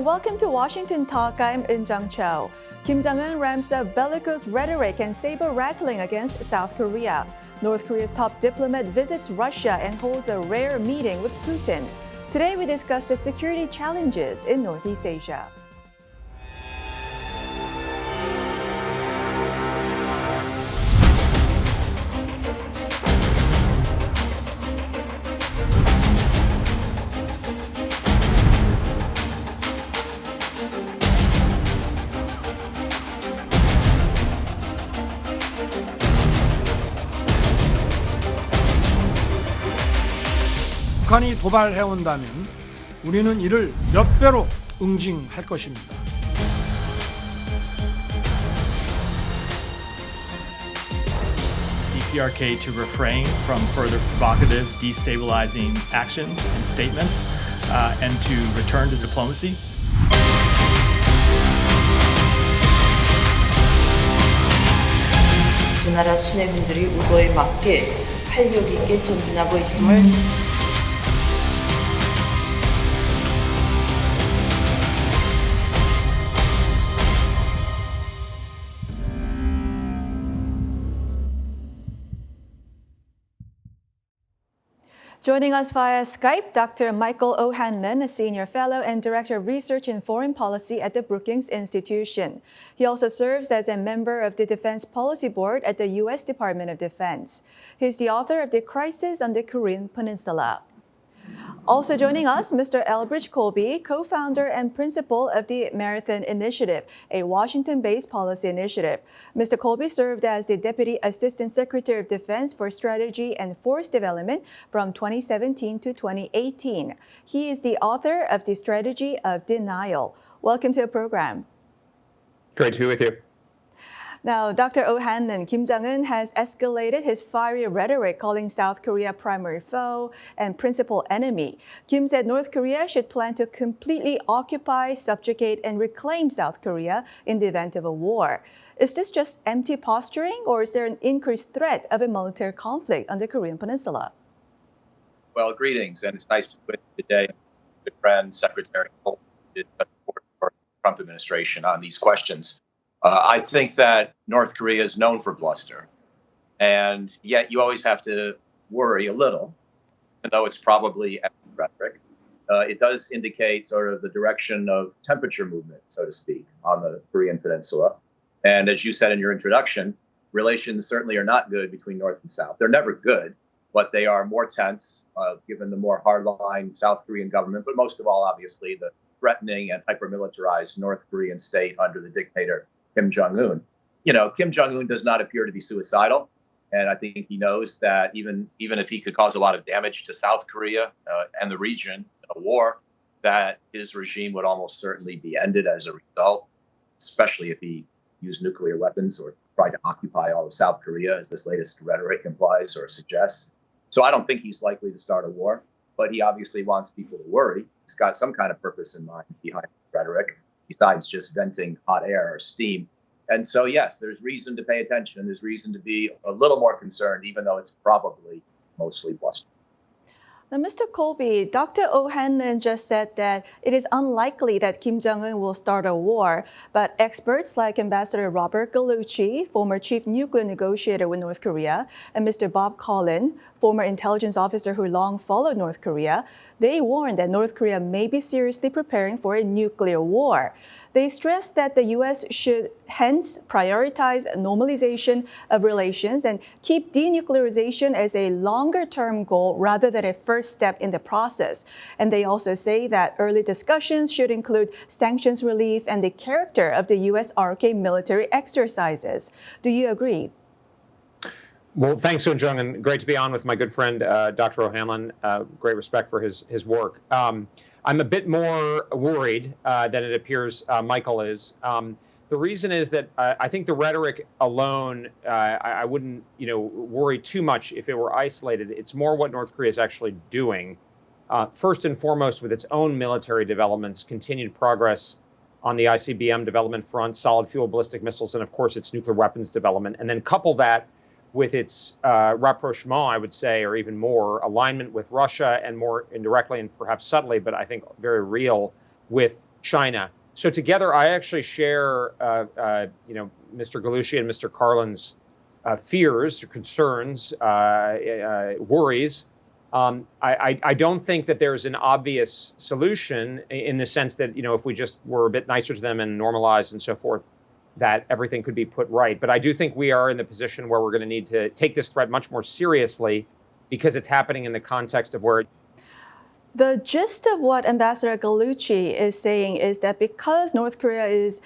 welcome to Washington Talk. I'm In Jung Cho. Kim Jong-un ramps up bellicose rhetoric and saber-rattling against South Korea. North Korea's top diplomat visits Russia and holds a rare meeting with Putin. Today we discuss the security challenges in Northeast Asia. 북한이 도발해온다면 우리는 이를 몇 배로 응징할 것입니다. DPRK to refrain from further provocative, destabilizing actions and statements, and to return to diplomacy. 우리나라 수뇌군들이 우도에 맞게 활력 있게 전진하고 있음을 Joining us via Skype, Dr. Michael O. Hanlon, a Senior Fellow and Director of Research in Foreign Policy at the Brookings Institution. He also serves as a member of the Defense Policy Board at the U.S. Department of Defense. He's the author of The Crisis on the Korean Peninsula. Also joining us, Mr. Elbridge Colby, co-founder and principal of the Marathon Initiative, a Washington-based policy initiative. Mr. Colby served as the Deputy Assistant Secretary of Defense for Strategy and Force Development from 2017 to 2018. He is the author of The Strategy of Denial. Welcome to the program. Great to be with you. Now, Dr. O. Hanlon, Kim Jong-un has escalated his fiery rhetoric, calling South Korea primary foe and principal enemy. Kim said North Korea should plan to completely occupy, subjugate, and reclaim South Korea in the event of a war. Is this just empty posturing, or is there an increased threat of a military conflict on the Korean Peninsula? Well, greetings, and it's nice to be with you today. Good friend, Secretary Colby, did support for the Trump administration on these questions. I think that North Korea is known for bluster, and yet you always have to worry a little, even though it's probably empty rhetoric. It does indicate sort of the direction of temperature movement, so to speak, on the Korean Peninsula. And as you said in your introduction, relations certainly are not good between North and South. They're never good, but they are more tense, given the more hardline South Korean government, but most of all, obviously, the threatening and hyper-militarized North Korean state under the dictator Kim Jong-un. You know, Kim Jong-un does not appear to be suicidal, and I think he knows that even if he could cause a lot of damage to South Korea and the region in a war, that his regime would almost certainly be ended as a result, especially if he used nuclear weapons or tried to occupy all of South Korea, as this latest rhetoric implies or suggests. So I don't think he's likely to start a war, but he obviously wants people to worry. He's got some kind of purpose in mind behind the rhetoric, besides just venting hot air or steam. And so, yes, there's reason to pay attention. There's reason to be a little more concerned, even though it's probably mostly bluster. Now, Mr. Colby, Dr. O. Hanlon just said that it is unlikely that Kim Jong-un will start a war, but experts like Ambassador Robert Gallucci, former chief nuclear negotiator with North Korea, and Mr. Bob Collin, former intelligence officer who long followed North Korea, they warned that North Korea may be seriously preparing for a nuclear war. They stressed that the U.S. should hence prioritize normalization of relations and keep denuclearization as a longer-term goal rather than a first step in the process. And they also say that early discussions should include sanctions relief and the character of the U.S. RK military exercises. Do you agree? Well, thanks, Soon Jung, and great to be on with my good friend, Dr. O'Hanlon. Great respect for his work. I'm a bit more worried than it appears Michael is. The reason is that I think the rhetoric alone, I wouldn't, worry too much if it were isolated. It's more what North Korea is actually doing. First and foremost, with its own military developments, continued progress on the ICBM development front, solid fuel ballistic missiles, and of course its nuclear weapons development. And then couple that with its rapprochement, I would say, or even more, alignment with Russia, and more indirectly and perhaps subtly, but I think very real, with China. So together, I actually share, Mr. Gallucci and Mr. Carlin's fears, concerns, worries. I don't think that there's an obvious solution in the sense that, if we just were a bit nicer to them and normalized and so forth, that everything could be put right. But I do think we are in the position where we're going to need to take this threat much more seriously because it's happening in the context of where. The gist of what Ambassador Gallucci is saying is that because North Korea is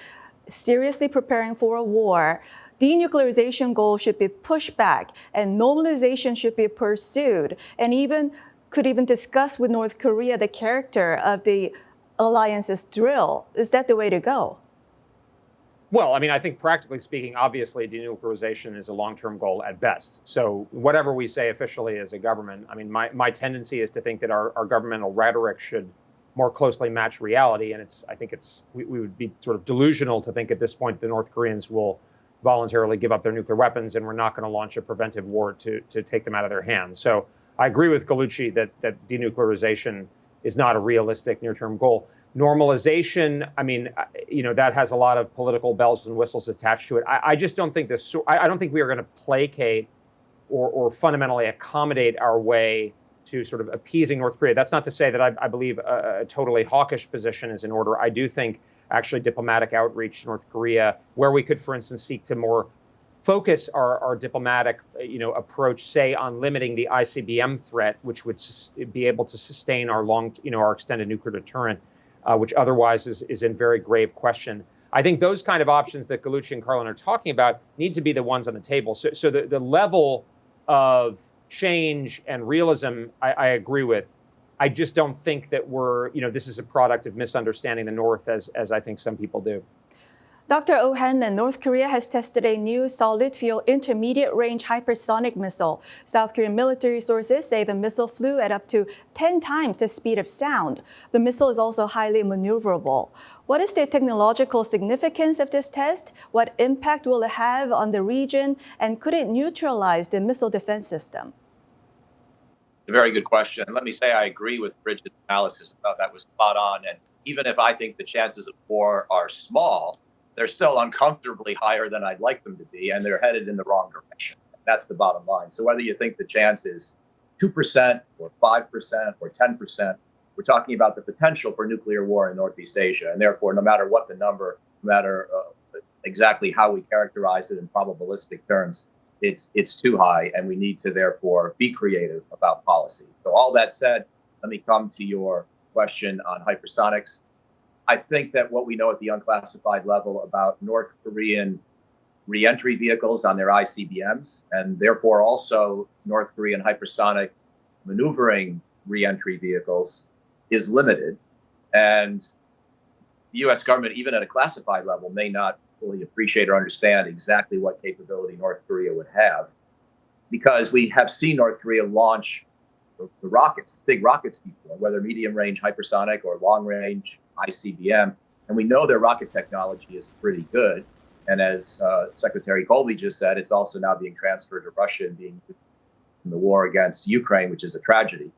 seriously preparing for a war, denuclearization goals should be pushed back and normalization should be pursued, and could even discuss with North Korea the character of the alliance's drill. Is that the way to go? Well, I think practically speaking, obviously, denuclearization is a long-term goal at best. So whatever we say officially as a government, my tendency is to think that our governmental rhetoric should more closely match reality. And we would be sort of delusional to think at this point the North Koreans will voluntarily give up their nuclear weapons and we're not going to launch a preventive war to take them out of their hands. So I agree with Gallucci that denuclearization is not a realistic near-term goal. Normalization, that has a lot of political bells and whistles attached to it. I just don't think I don't think we are going to placate or fundamentally accommodate our way to sort of appeasing North Korea. That's not to say that I believe a totally hawkish position is in order. I do think actually diplomatic outreach to North Korea, where we could, for instance, seek to more focus our diplomatic, approach, say, on limiting the ICBM threat, which would be able to sustain our our extended nuclear deterrent, which otherwise is in very grave question. I think those kind of options that Gallucci and Carlin are talking about need to be the ones on the table. So the level of change and realism, I agree with. I just don't think that this is a product of misunderstanding the North as I think some people do. Dr. Hanlon, North Korea has tested a new solid-fuel intermediate-range hypersonic missile. South Korean military sources say the missile flew at up to 10 times the speed of sound. The missile is also highly maneuverable. What is the technological significance of this test? What impact will it have on the region? And could it neutralize the missile defense system? A very good question. And let me say I agree with Bridget's analysis. I thought that was spot on. And even if I think the chances of war are small, they're still uncomfortably higher than I'd like them to be, and they're headed in the wrong direction. That's the bottom line. So whether you think the chance is 2% or 5% or 10%, we're talking about the potential for nuclear war in Northeast Asia. And therefore, no matter what the number, no matter exactly how we characterize it in probabilistic terms, it's too high, and we need to therefore be creative about policy. So all that said, let me come to your question on hypersonics. I think that what we know at the unclassified level about North Korean reentry vehicles on their ICBMs, and therefore also North Korean hypersonic maneuvering reentry vehicles, is limited. And the U.S. government, even at a classified level, may not fully appreciate or understand exactly what capability North Korea would have, because we have seen North Korea launch the rockets, big rockets before, whether medium-range hypersonic or long-range ICBM, and we know their rocket technology is pretty good. And as Secretary Colby just said, it's also now being transferred to Russia and being used in the war against Ukraine, which is a tragedy.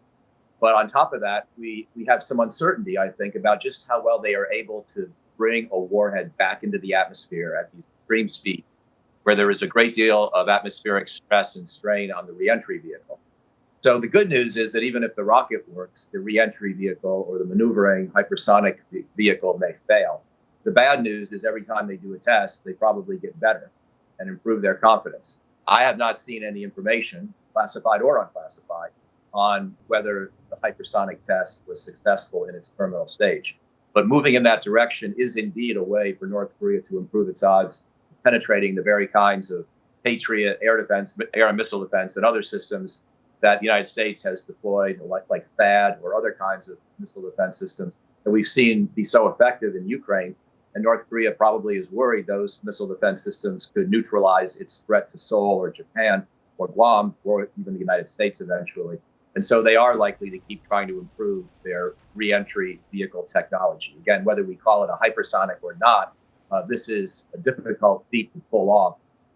But on top of that, we have some uncertainty, I think, about just how well they are able to bring a warhead back into the atmosphere at these extreme speeds, where there is a great deal of atmospheric stress and strain on the reentry vehicle. So the good news is that even if the rocket works, the reentry vehicle or the maneuvering hypersonic vehicle may fail. The bad news is every time they do a test, they probably get better and improve their confidence. I have not seen any information, classified or unclassified, on whether the hypersonic test was successful in its terminal stage. But moving in that direction is indeed a way for North Korea to improve its odds of penetrating the very kinds of Patriot air defense, air and missile defense, and other systems that the United States has deployed, like THAAD or other kinds of missile defense systems that we've seen be so effective in Ukraine. And North Korea probably is worried those missile defense systems could neutralize its threat to Seoul or Japan or Guam or even the United States eventually. And so they are likely to keep trying to improve their reentry vehicle technology. Again, whether we call it a hypersonic or not, this is a difficult feat to pull off.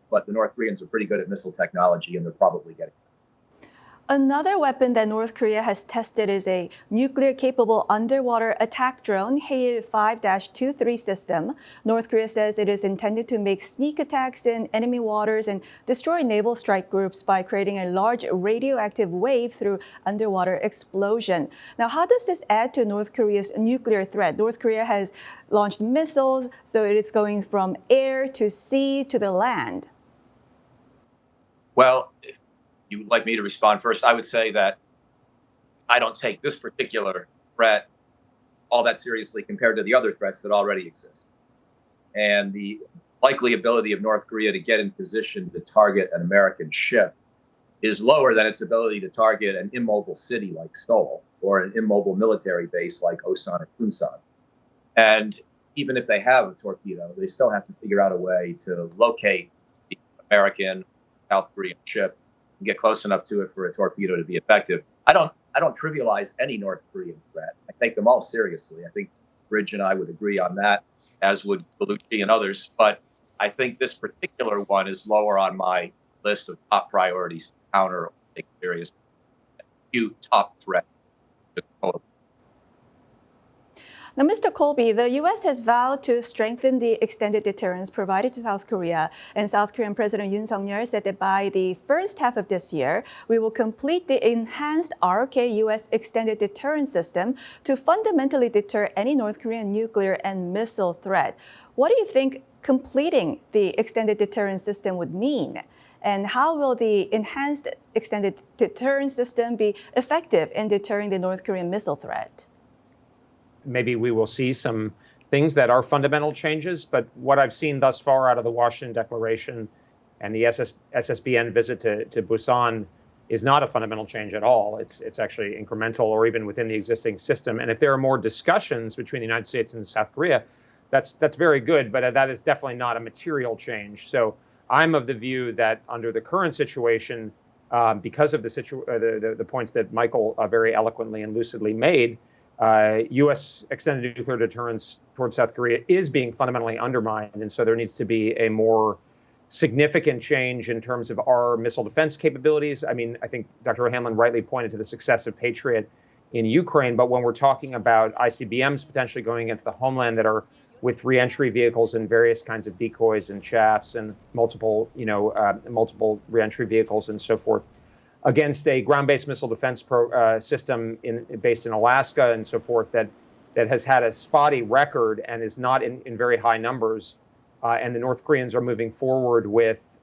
But the North Koreans are pretty good at missile technology, and they're probably getting it. Another weapon that North Korea has tested is a nuclear-capable underwater attack drone, Hail 5-23 system. North Korea says it is intended to make sneak attacks in enemy waters and destroy naval strike groups by creating a large radioactive wave through underwater explosion. Now, how does this add to North Korea's nuclear threat? North Korea has launched missiles, so it is going from air to sea to the land. Well, if you would like me to respond first, I would say that I don't take this particular threat all that seriously compared to the other threats that already exist. And the likely ability of North Korea to get in position to target an American ship is lower than its ability to target an immobile city like Seoul or an immobile military base like Osan or Kunsan. And even if they have a torpedo, they still have to figure out a way to locate the American, South Korean ship and get close enough to it for a torpedo to be effective. I don't trivialize any North Korean threat. I take them all seriously. I think Bridge and I would agree on that, as would Bellucci and others. But I think this particular one is lower on my list of top priorities to counter or take serious. Few top threats. Now, Mr. Colby, the U.S. has vowed to strengthen the extended deterrence provided to South Korea, and South Korean President Yoon Suk-yeol said that by the first half of this year, we will complete the enhanced ROK U.S. extended deterrence system to fundamentally deter any North Korean nuclear and missile threat. What do you think completing the extended deterrence system would mean? And how will the enhanced extended deterrence system be effective in deterring the North Korean missile threat? Maybe we will see some things that are fundamental changes, but what I've seen thus far out of the Washington Declaration and the SSBN visit to Busan is not a fundamental change at all. It's actually incremental or even within the existing system. And if there are more discussions between the United States and South Korea, that's very good, but that is definitely not a material change. So I'm of the view that under the current situation, because of the points that Michael very eloquently and lucidly made, U.S. extended nuclear deterrence towards South Korea is being fundamentally undermined. And so there needs to be a more significant change in terms of our missile defense capabilities. I mean, I think Dr. Hanlon rightly pointed to the success of Patriot in Ukraine. But when we're talking about ICBMs potentially going against the homeland that are with reentry vehicles and various kinds of decoys and chaffs and multiple reentry vehicles and so forth, against a ground-based missile defense system based in Alaska and so forth that has had a spotty record and is not in very high numbers. And the North Koreans are moving forward with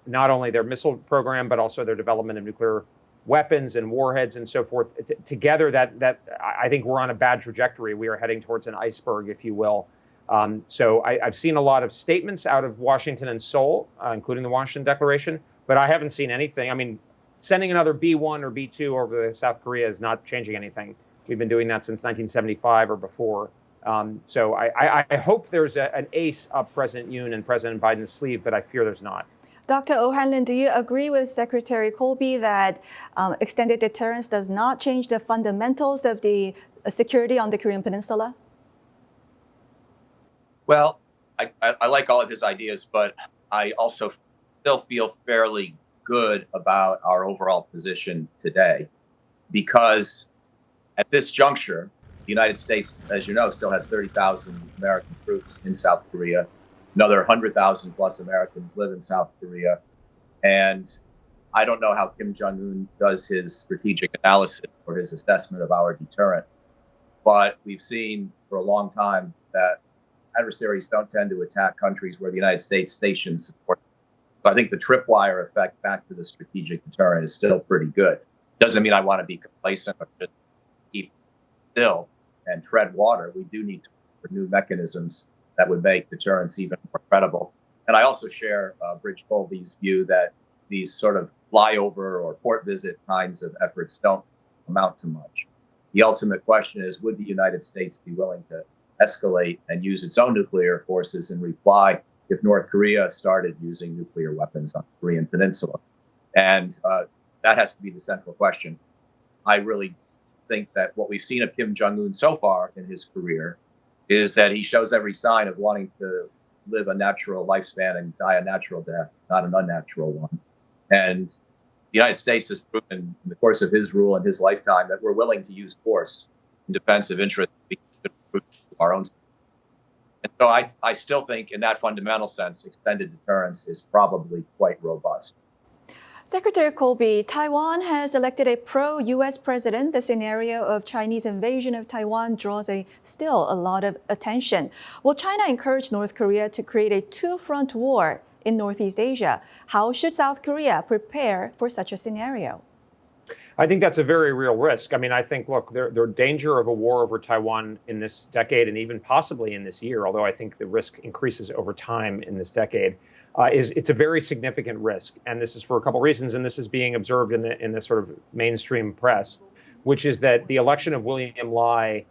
not only their missile program, but also their development of nuclear weapons and warheads and so forth. Together, that I think we're on a bad trajectory. We are heading towards an iceberg, if you will. So I've seen a lot of statements out of Washington and Seoul, including the Washington Declaration, but I haven't seen anything. I mean, sending another B-1 or B-2 over to South Korea is not changing anything. We've been doing that since 1975 or before. So I hope there's an ace up President Yoon and President Biden's sleeve, but I fear there's not. Dr. Hanlon, do you agree with Secretary Colby that extended deterrence does not change the fundamentals of the security on the Korean Peninsula? Well, I like all of his ideas, but I also still feel fairly good about our overall position today, because at this juncture, the United States, as you know, still has 30,000 American troops in South Korea. Another 100,000 plus Americans live in South Korea. And I don't know how Kim Jong-un does his strategic analysis or his assessment of our deterrent, but we've seen for a long time that adversaries don't tend to attack countries where the United States stations support. So I think the tripwire effect back to the strategic deterrent is still pretty good. Doesn't mean I want to be complacent or just keep still and tread water. We do need to look for new mechanisms that would make deterrence even more credible. And I also share Bridge Colby's view that these sort of flyover or port visit kinds of efforts don't amount to much. The ultimate question is, would the United States be willing to escalate and use its own nuclear forces in reply if North Korea started using nuclear weapons on the Korean Peninsula? And that has to be the central question. I really think that what we've seen of Kim Jong-un so far in his career is that he shows every sign of wanting to live a natural lifespan and die a natural death, not an unnatural one. And The United States has proven in the course of his rule and his lifetime that we're willing to use force in defense of interests of our own. And so I still think in that fundamental sense, extended deterrence is probably quite robust. Secretary Colby, Taiwan has elected a pro-U.S. president. The scenario of Chinese invasion of Taiwan draws still a lot of attention. Will China encourage North Korea to create a two-front war in Northeast Asia? How should South Korea prepare for such a scenario? I think that's a very real risk. I mean, I think, look, the danger of a war over Taiwan in this decade and even possibly in this year, although I think the risk increases over time in this decade, it's a very significant risk. And this is for a couple of reasons, and this is being observed in the sort of mainstream press, which is that the election of William Lai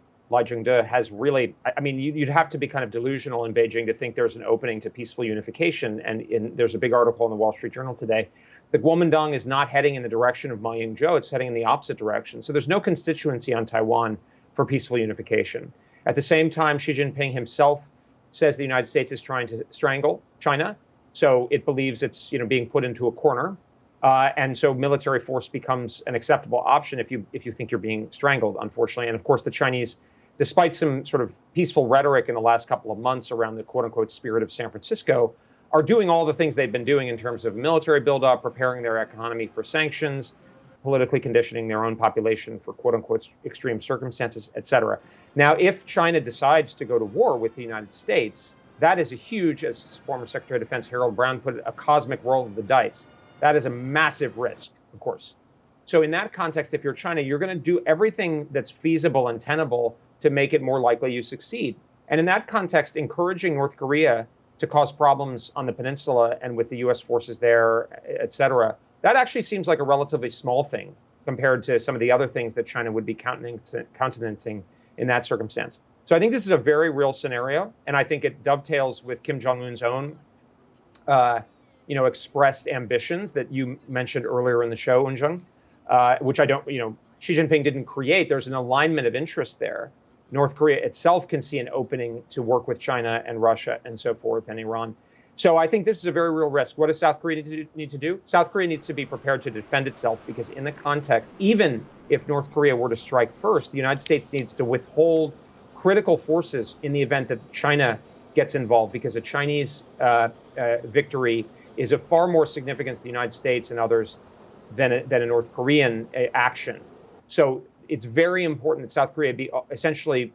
Ching-te has really, I mean, you'd have to be kind of delusional in Beijing to think there's an opening to peaceful unification. And there's a big article in the Wall Street Journal today. The Kuomintang is not heading in the direction of Ma Ying-jeou, it's heading in the opposite direction. So there's no constituency on Taiwan for peaceful unification. At the same time, Xi Jinping himself says the United States is trying to strangle China. So it believes it's being put into a corner. And so military force becomes an acceptable option if you think you're being strangled, unfortunately. And of course, the Chinese, despite some sort of peaceful rhetoric in the last couple of months around the quote unquote spirit of San Francisco, are doing all the things they've been doing in terms of military buildup, preparing their economy for sanctions, politically conditioning their own population for quote unquote extreme circumstances, et cetera. Now, if China decides to go to war with the United States, that is a huge, as former Secretary of Defense Harold Brown put it, a cosmic roll of the dice. That is a massive risk, of course. So in that context, if you're China, you're going to do everything that's feasible and tenable to make it more likely you succeed. And in that context, encouraging North Korea to cause problems on the peninsula and with the U.S. forces there, et cetera, that actually seems like a relatively small thing compared to some of the other things that China would be countenancing in that circumstance. So I think this is a very real scenario, and I think it dovetails with Kim Jong-un's own, expressed ambitions that you mentioned earlier in the show, Eun-jung, which I don't, Xi Jinping didn't create. There's an alignment of interest there. North Korea itself can see an opening to work with China and Russia and so forth and Iran. So I think this is a very real risk. What does South Korea need to do? South Korea needs to be prepared to defend itself because in the context, even if North Korea were to strike first, the United States needs to withhold critical forces in the event that China gets involved because a Chinese victory is of far more significance to the United States and others than a North Korean action. So it's very important that South Korea be essentially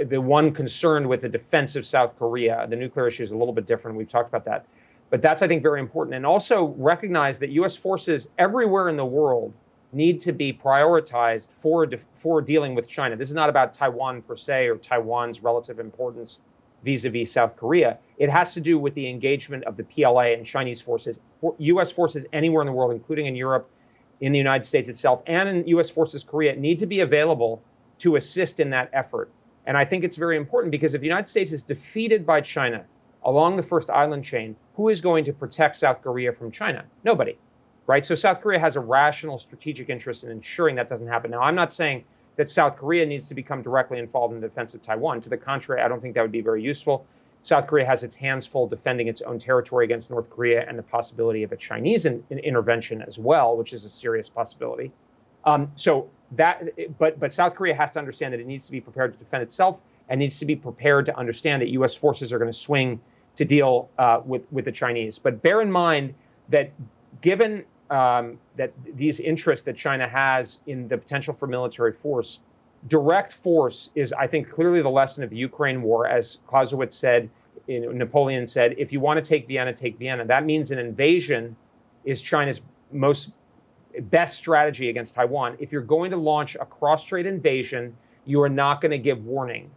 the one concerned with the defense of South Korea. The nuclear issue is a little bit different. We've talked about that. But that's, I think, very important. And also recognize that U.S. forces everywhere in the world need to be prioritized for dealing with China. This is not about Taiwan per se or Taiwan's relative importance vis-a-vis South Korea. It has to do with the engagement of the PLA and Chinese forces, U.S. forces anywhere in the world, including in Europe, in the United States itself, and in U.S. forces Korea, need to be available to assist in that effort. And I think it's very important because if the United States is defeated by China along the first island chain, who is going to protect South Korea from China? Nobody, right? So South Korea has a rational strategic interest in ensuring that doesn't happen. Now, I'm not saying that South Korea needs to become directly involved in the defense of Taiwan. To the contrary, I don't think that would be very useful. South Korea has its hands full defending its own territory against North Korea and the possibility of a Chinese intervention as well, which is a serious possibility. But South Korea has to understand that it needs to be prepared to defend itself and needs to be prepared to understand that U.S. forces are going to swing to deal with the Chinese. But bear in mind that given that these interests that China has in the potential for military force, direct force is, I think, clearly the lesson of the Ukraine war. As Clausewitz said, Napoleon said, if you want to take Vienna, take Vienna. That means an invasion is China's best strategy against Taiwan. If you're going to launch a cross-strait invasion, you are not going to give warning.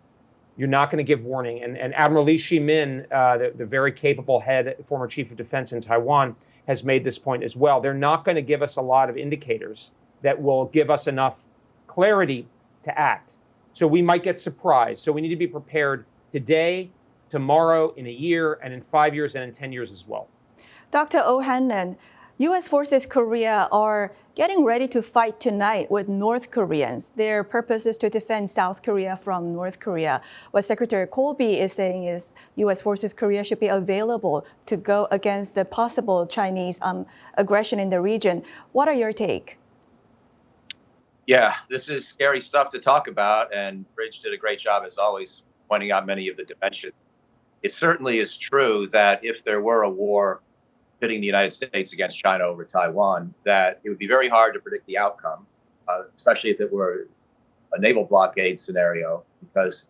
You're not going to give warning. And Admiral Lee Shi-min, the very capable former chief of defense in Taiwan, has made this point as well. They're not going to give us a lot of indicators that will give us enough clarity to act. So we might get surprised. So we need to be prepared today, tomorrow, in a year, and in 5 years, and in 10 years as well. Dr. O. Hanlon, U.S. forces Korea are getting ready to fight tonight with North Koreans. Their purpose is to defend South Korea from North Korea. What Secretary Colby is saying is U.S. forces Korea should be available to go against the possible Chinese aggression in the region. What are your take? Yeah, this is scary stuff to talk about, and Bridge did a great job, as always, pointing out many of the dimensions. It certainly is true that if there were a war pitting the United States against China over Taiwan, that it would be very hard to predict the outcome, especially if it were a naval blockade scenario, because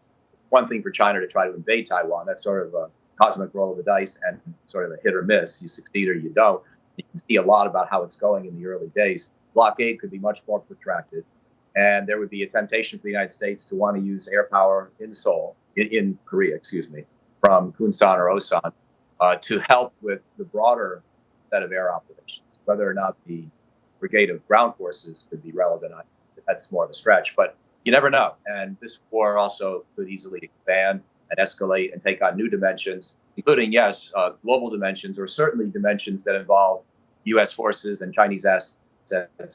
one thing for China to try to invade Taiwan, that's sort of a cosmic roll of the dice and sort of a hit or miss. You succeed or you don't. You can see a lot about how it's going in the early days. Blockade could be much more protracted, and there would be a temptation for the United States to want to use air power in Seoul, in Korea, from Kunsan or Osan, to help with the broader set of air operations. Whether or not the brigade of ground forces could be relevant, that's more of a stretch, but you never know. And this war also could easily expand and escalate and take on new dimensions, including, yes, global dimensions, or certainly dimensions that involve U.S. forces and Chinese assets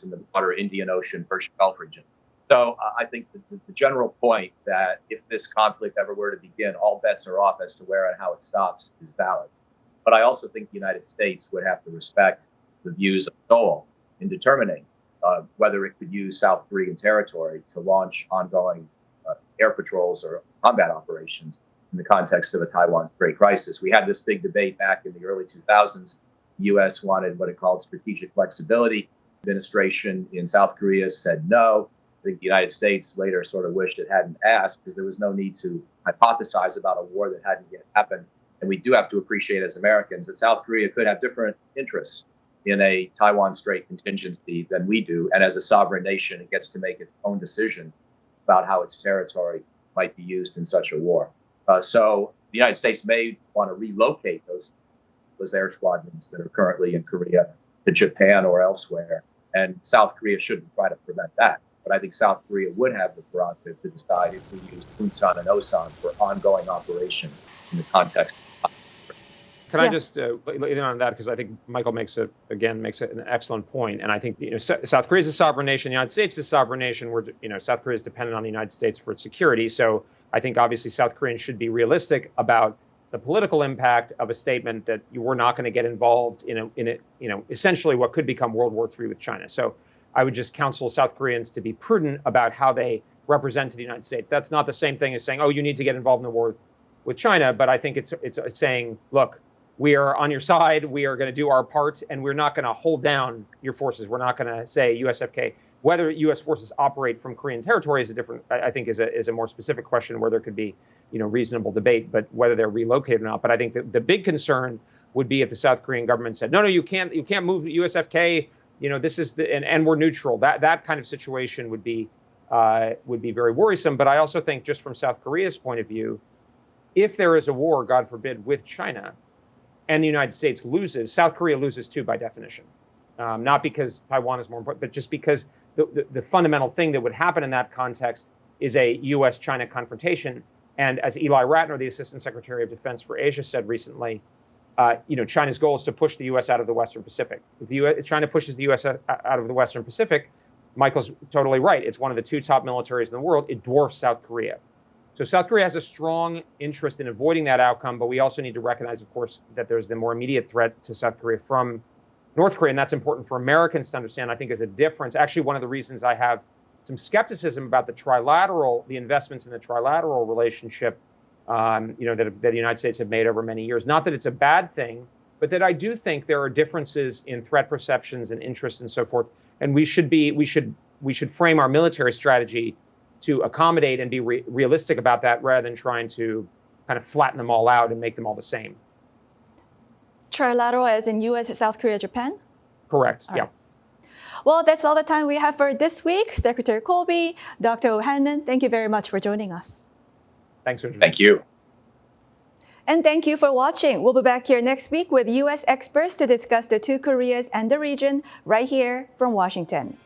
in the broader Indian Ocean, Persian Gulf region. So I think the general point that if this conflict ever were to begin, all bets are off as to where and how it stops is valid. But I also think the United States would have to respect the views of Seoul in determining whether it could use South Korean territory to launch ongoing air patrols or combat operations in the context of a Taiwan Strait crisis. We had this big debate back in the early 2000s. The U.S. wanted what it called strategic flexibility. The administration in South Korea said no. I think the United States later sort of wished it hadn't asked, because there was no need to hypothesize about a war that hadn't yet happened. And we do have to appreciate as Americans that South Korea could have different interests in a Taiwan Strait contingency than we do. And as a sovereign nation, it gets to make its own decisions about how its territory might be used in such a war. So the United States may want to relocate those air squadrons that are currently in Korea to Japan or elsewhere. And South Korea shouldn't try to prevent that. But I think South Korea would have the prerogative to decide if we use Kunsan and Osan for ongoing operations in the context. Can I just lean on that, because I think Michael makes an excellent point, and I think South Korea is a sovereign nation, the United States is a sovereign nation. Where South Korea is dependent on the United States for its security. So I think obviously South Koreans should be realistic about the political impact of a statement that you were not going to get involved in essentially what could become World War III with China. So I would just counsel South Koreans to be prudent about how they represent to the United States. That's not the same thing as saying, oh, you need to get involved in the war with China. But I think it's saying, look, we are on your side. We are going to do our part, and we're not going to hold down your forces. We're not going to say USFK. Whether U.S. forces operate from Korean territory is a more specific question where there could be reasonable debate, but whether they're relocated or not. But I think that the big concern would be if the South Korean government said, no, you can't move USFK. This is and we're neutral. That kind of situation would be very worrisome. But I also think, just from South Korea's point of view, if there is a war, God forbid, with China, and the United States loses, South Korea loses too by definition. Not because Taiwan is more important, but just because the fundamental thing that would happen in that context is a U.S.-China confrontation. And as Eli Ratner, the Assistant Secretary of Defense for Asia, said recently, China's goal is to push the U.S. out of the Western Pacific. If China pushes the U.S. out of the Western Pacific, Michael's totally right. It's one of the two top militaries in the world. It dwarfs South Korea. So South Korea has a strong interest in avoiding that outcome, but we also need to recognize, of course, that there's the more immediate threat to South Korea from North Korea, and that's important for Americans to understand, I think, is a difference. Actually, one of the reasons I have some skepticism about the investments in the trilateral relationship, that the United States have made over many years. Not that it's a bad thing, but that I do think there are differences in threat perceptions and interests and so forth, and we should frame our military strategy to accommodate and be realistic about that, rather than trying to kind of flatten them all out and make them all the same. Trilateral as in U.S., South Korea, Japan? Correct, all yeah. Right. Well, that's all the time we have for this week. Secretary Colby, Dr. Hanlon, thank you very much for joining us. Thanks for joining. Thank you. And thank you for watching. We'll be back here next week with U.S. experts to discuss the two Koreas and the region right here from Washington.